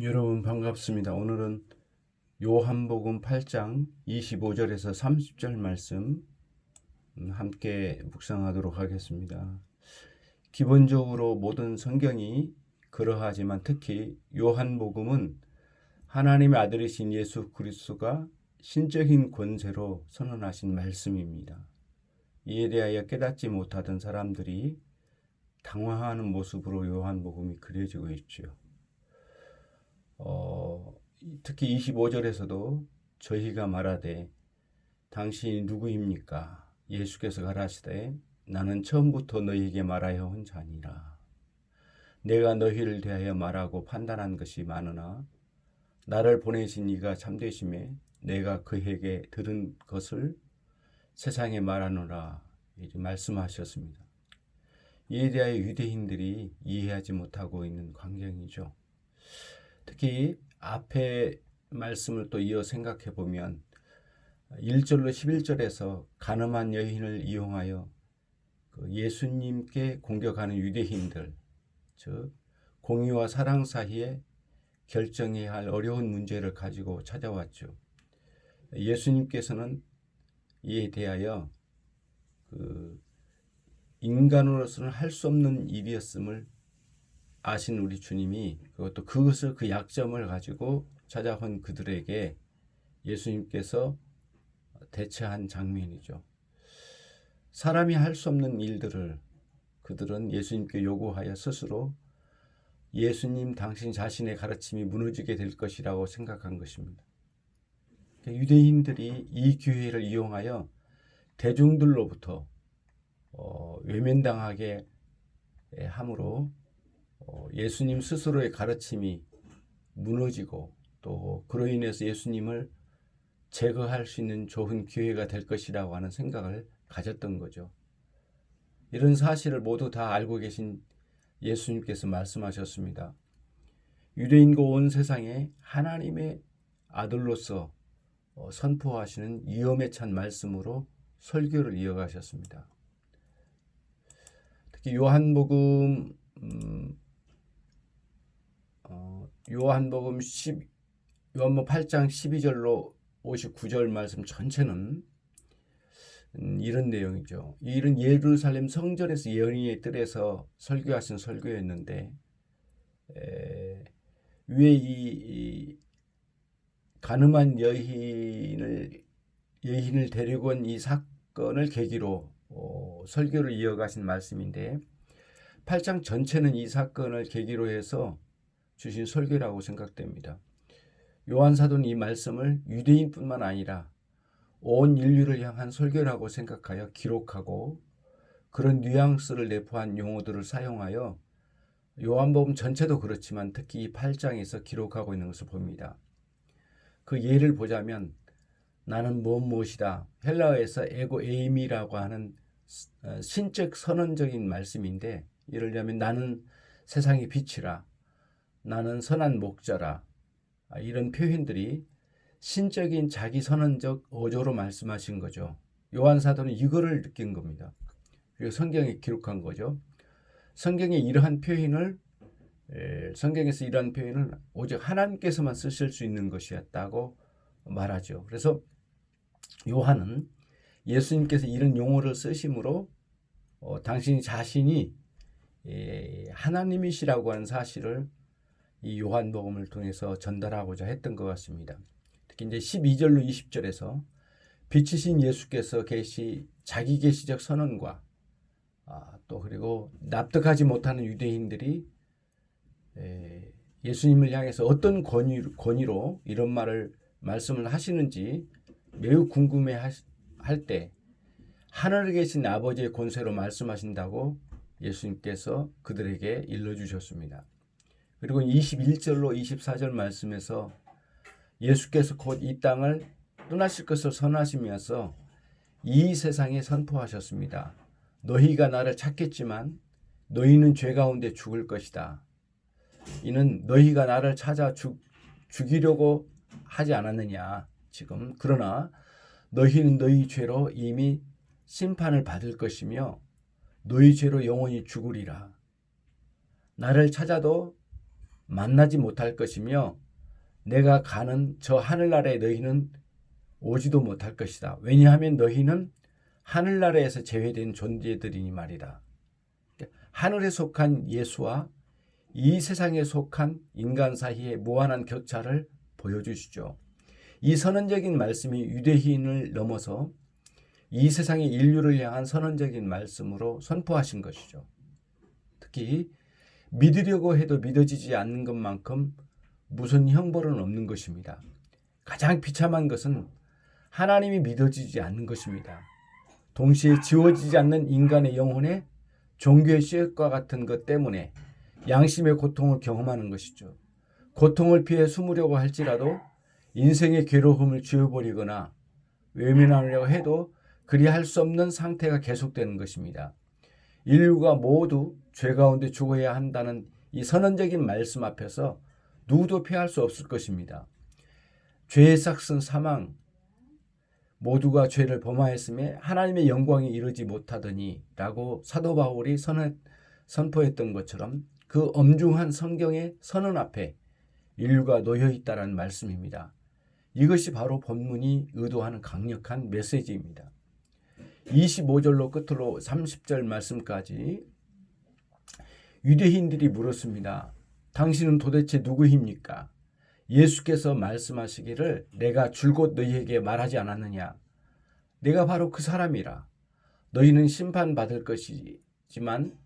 여러분 반갑습니다. 오늘은 요한복음 8장 25절에서 30절 말씀 함께 묵상하도록 하겠습니다. 기본적으로 모든 성경이 그러하지만 특히 요한복음은 하나님의 아들이신 예수 그리스도가 신적인 권세로 선언하신 말씀입니다. 이에 대하여 깨닫지 못하던 사람들이 당황하는 모습으로 요한복음이 그려지고 있죠. 특히 25절에서도 저희가 말하되 당신이 누구입니까? 예수께서 가라시되 나는 처음부터 너희에게 말하여 온 자니라. 내가 너희를 대하여 말하고 판단한 것이 많으나 나를 보내신 이가 참되심에 내가 그에게 들은 것을 세상에 말하노라 이렇게 말씀하셨습니다. 이에 대하여 유대인들이 이해하지 못하고 있는 광경이죠. 특히 앞에 말씀을 또 이어 생각해 보면 1절로 11절에서 간음한 여인을 이용하여 예수님께 공격하는 유대인들, 즉 공의와 사랑 사이에 결정해야 할 어려운 문제를 가지고 찾아왔죠. 예수님께서는 이에 대하여 인간으로서는 할 수 없는 일이었음을 아신 우리 주님이 그것을 그 약점을 가지고 찾아온 그들에게 예수님께서 대처한 장면이죠. 사람이 할 수 없는 일들을 그들은 예수님께 요구하여 스스로 예수님 당신 자신의 가르침이 무너지게 될 것이라고 생각한 것입니다. 유대인들이 이 기회를 이용하여 대중들로부터 외면당하게 함으로 예수님 스스로의 가르침이 무너지고 또 그로 인해서 예수님을 제거할 수 있는 좋은 기회가 될 것이라고 하는 생각을 가졌던 거죠. 이런 사실을 모두 다 알고 계신 예수님께서 말씀하셨습니다. 유대인과 온 세상에 하나님의 아들로서 선포하시는 위엄에 찬 말씀으로 설교를 이어가셨습니다. 특히 요한복음 8장 12절로 59절 말씀 전체는 이런 내용이죠. 이 일은 예루살렘 성전에서 예언의 뜰에서 설교하신 설교였는데 위에 이 간음한 여인을 데리고 온 이 사건을 계기로 설교를 이어가신 말씀인데 8장 전체는 이 사건을 계기로 해서 주신 설교라고 생각됩니다. 요한 사도는 이 말씀을 유대인뿐만 아니라 온 인류를 향한 설교라고 생각하여 기록하고 그런 뉘앙스를 내포한 용어들을 사용하여 요한복음 전체도 그렇지만 특히 이 8장에서 기록하고 있는 것을 봅니다. 그 예를 보자면 나는 무엇이다. 헬라어에서 에고 에임이라고 하는 신적 선언적인 말씀인데 예를 들면 나는 세상의 빛이라. 나는 선한 목자라. 이런 표현들이 신적인 자기 선언적 어조로 말씀하신 거죠. 요한 사도는 이거를 느낀 겁니다. 그리고 성경에 기록한 거죠. 성경에서 이러한 표현을 오직 하나님께서만 쓰실 수 있는 것이었다고 말하죠. 그래서 요한은 예수님께서 이런 용어를 쓰심으로 당신 자신이 하나님이시라고 하는 사실을 이 요한복음을 통해서 전달하고자 했던 것 같습니다. 특히 이제 12절로 20절에서 빛이신 예수께서 자기 계시적 선언과 또 그리고 납득하지 못하는 유대인들이 예수님을 향해서 어떤 권위로 이런 말씀을 하시는지 매우 궁금해 할 때 하늘에 계신 아버지의 권세로 말씀하신다고 예수님께서 그들에게 일러주셨습니다. 그리고 21절로 24절 말씀에서 예수께서 곧 이 땅을 떠나실 것을 선하시면서 이 세상에 선포하셨습니다. 너희가 나를 찾겠지만 너희는 죄 가운데 죽을 것이다. 이는 너희가 나를 찾아 죽이려고 하지 않았느냐 지금. 그러나 너희는 너희 죄로 이미 심판을 받을 것이며 너희 죄로 영원히 죽으리라. 나를 찾아도 만나지 못할 것이며 내가 가는 저 하늘나라에 너희는 오지도 못할 것이다. 왜냐하면 너희는 하늘나라에서 제외된 존재들이니 말이다. 하늘에 속한 예수와 이 세상에 속한 인간 사이의 무한한 격차를 보여주시죠. 이 선언적인 말씀이 유대인을 넘어서 이 세상의 인류를 향한 선언적인 말씀으로 선포하신 것이죠. 특히 믿으려고 해도 믿어지지 않는 것만큼 무슨 형벌은 없는 것입니다. 가장 비참한 것은 하나님이 믿어지지 않는 것입니다. 동시에 지워지지 않는 인간의 영혼에 종교의 쇠과 같은 것 때문에 양심의 고통을 경험하는 것이죠. 고통을 피해 숨으려고 할지라도 인생의 괴로움을 지워버리거나 외면하려고 해도 그리 할 수 없는 상태가 계속되는 것입니다. 인류가 모두 죄 가운데 죽어야 한다는 이 선언적인 말씀 앞에서 누구도 피할 수 없을 것입니다. 죄의 삭슨 사망, 모두가 죄를 범하였음에 하나님의 영광이 이르지 못하더니 라고 사도 바울이 선포했던 것처럼 그 엄중한 성경의 선언 앞에 인류가 놓여 있다는 말씀입니다. 이것이 바로 본문이 의도하는 강력한 메시지입니다. 25절로 끝으로 30절 말씀까지 유대인들이 물었습니다. 당신은 도대체 누구입니까? 예수께서 말씀하시기를 내가 줄곧 너희에게 말하지 않았느냐? 내가 바로 그 사람이라. 너희는 심판받을 것이지만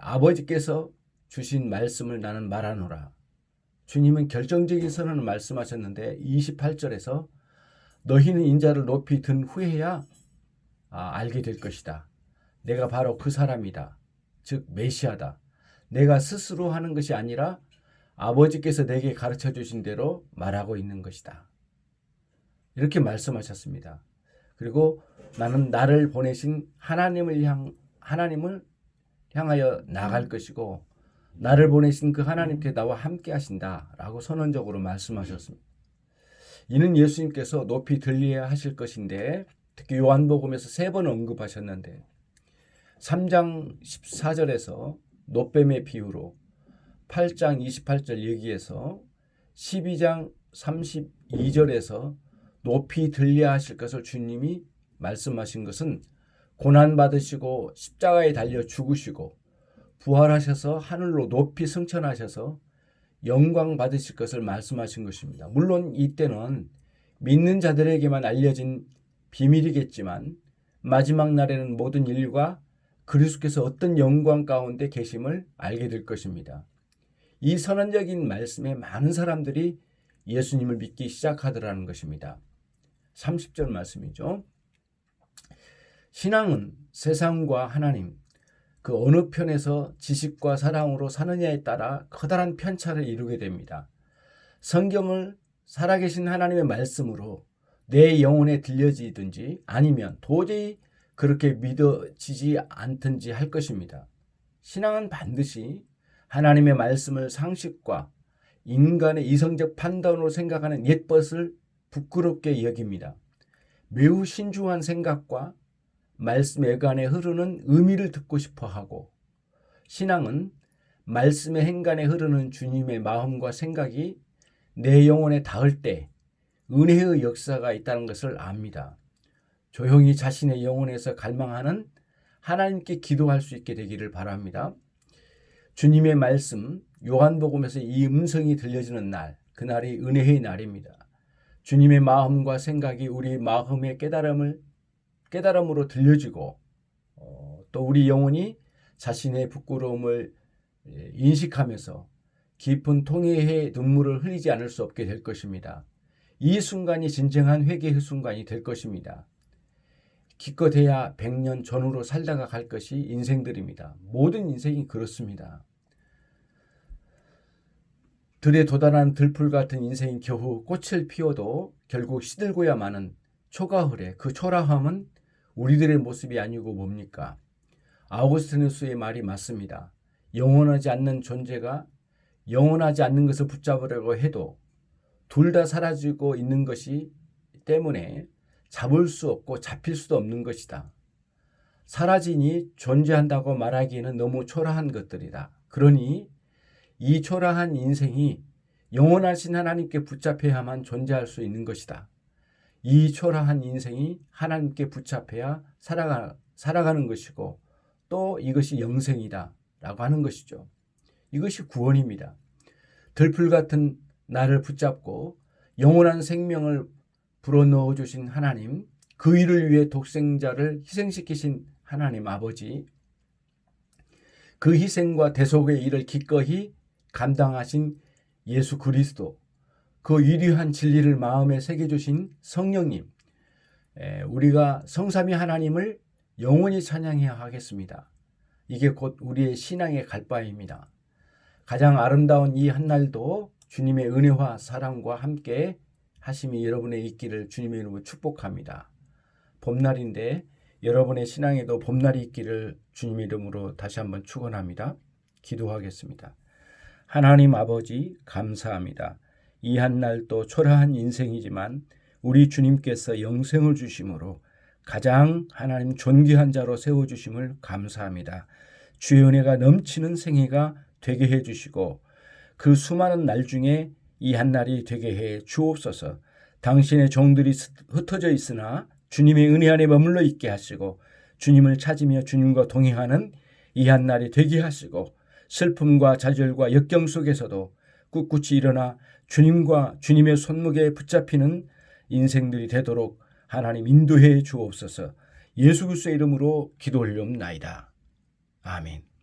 아버지께서 주신 말씀을 나는 말하노라. 주님은 결정적인 선언을 말씀하셨는데 28절에서 너희는 인자를 높이 든 후에야 알게 될 것이다. 내가 바로 그 사람이다. 즉 메시아다. 내가 스스로 하는 것이 아니라 아버지께서 내게 가르쳐 주신 대로 말하고 있는 것이다. 이렇게 말씀하셨습니다. 그리고 나는 나를 보내신 하나님을 향하여 나갈 것이고 나를 보내신 그 하나님께 나와 함께 하신다라고 선언적으로 말씀하셨습니다. 이는 예수님께서 높이 들려야 하실 것인데 특히 요한복음에서 3번 언급하셨는데 3장 14절에서 노뱀의 비유로 8장 28절 여기에서 12장 32절에서 높이 들려야 하실 것을 주님이 말씀하신 것은 고난받으시고 십자가에 달려 죽으시고 부활하셔서 하늘로 높이 승천하셔서 영광 받으실 것을 말씀하신 것입니다. 물론 이때는 믿는 자들에게만 알려진 비밀이겠지만 마지막 날에는 모든 인류가 그리스도께서 어떤 영광 가운데 계심을 알게 될 것입니다. 이 선언적인 말씀에 많은 사람들이 예수님을 믿기 시작하더라는 것입니다. 30절 말씀이죠. 신앙은 세상과 하나님, 그 어느 편에서 지식과 사랑으로 사느냐에 따라 커다란 편차를 이루게 됩니다. 성경을 살아계신 하나님의 말씀으로 내 영혼에 들려지든지 아니면 도저히 그렇게 믿어지지 않든지 할 것입니다. 신앙은 반드시 하나님의 말씀을 상식과 인간의 이성적 판단으로 생각하는 옛것을 부끄럽게 여깁니다. 매우 신중한 생각과 말씀 외관에 흐르는 의미를 듣고 싶어하고 신앙은 말씀의 행간에 흐르는 주님의 마음과 생각이 내 영혼에 닿을 때 은혜의 역사가 있다는 것을 압니다. 조용히 자신의 영혼에서 갈망하는 하나님께 기도할 수 있게 되기를 바랍니다. 주님의 말씀, 요한복음에서 이 음성이 들려지는 날, 그날이 은혜의 날입니다. 주님의 마음과 생각이 우리 마음의 깨달음으로 들려지고 또 우리 영혼이 자신의 부끄러움을 인식하면서 깊은 통회의 눈물을 흘리지 않을 수 없게 될 것입니다. 이 순간이 진정한 회개의 순간이 될 것입니다. 기껏해야 100년 전으로 살다가 갈 것이 인생들입니다. 모든 인생이 그렇습니다. 들에 도달한 들풀 같은 인생이 겨우 꽃을 피워도 결국 시들고야 마는 초가을에 그 초라함은 우리들의 모습이 아니고 뭡니까? 아우구스티누스의 말이 맞습니다. 영원하지 않는 존재가 영원하지 않는 것을 붙잡으려고 해도 둘 다 사라지고 있는 것이 때문에 잡을 수 없고 잡힐 수도 없는 것이다. 사라지니 존재한다고 말하기에는 너무 초라한 것들이다. 그러니 이 초라한 인생이 영원하신 하나님께 붙잡혀야만 존재할 수 있는 것이다. 이 초라한 인생이 하나님께 붙잡혀야 살아가는 것이고 또 이것이 영생이다 라고 하는 것이죠. 이것이 구원입니다. 들풀 같은 나를 붙잡고 영원한 생명을 불어넣어 주신 하나님, 그 일을 위해 독생자를 희생시키신 하나님 아버지, 그 희생과 대속의 일을 기꺼이 감당하신 예수 그리스도, 그 위대한 진리를 마음에 새겨주신 성령님, 우리가 성삼위 하나님을 영원히 찬양해야 하겠습니다. 이게 곧 우리의 신앙의 갈바입니다. 가장 아름다운 이 한날도 주님의 은혜와 사랑과 함께 하심이 여러분의 있기를 주님의 이름으로 축복합니다. 봄날인데 여러분의 신앙에도 봄날이 있기를 주님의 이름으로 다시 한번 축원합니다. 기도하겠습니다. 하나님 아버지 감사합니다. 이 한날도 초라한 인생이지만 우리 주님께서 영생을 주심으로 가장 하나님 존귀한 자로 세워주심을 감사합니다. 주의 은혜가 넘치는 생애가 되게 해주시고 그 수많은 날 중에 이 한날이 되게 해 주옵소서. 당신의 종들이 흩어져 있으나 주님의 은혜 안에 머물러 있게 하시고 주님을 찾으며 주님과 동행하는 이 한날이 되게 하시고 슬픔과 좌절과 역경 속에서도 꿋꿋이 일어나 주님과 주님의 손목에 붙잡히는 인생들이 되도록 하나님 인도해 주옵소서. 예수 그리스도의 이름으로 기도 올리옵나이다. 아멘.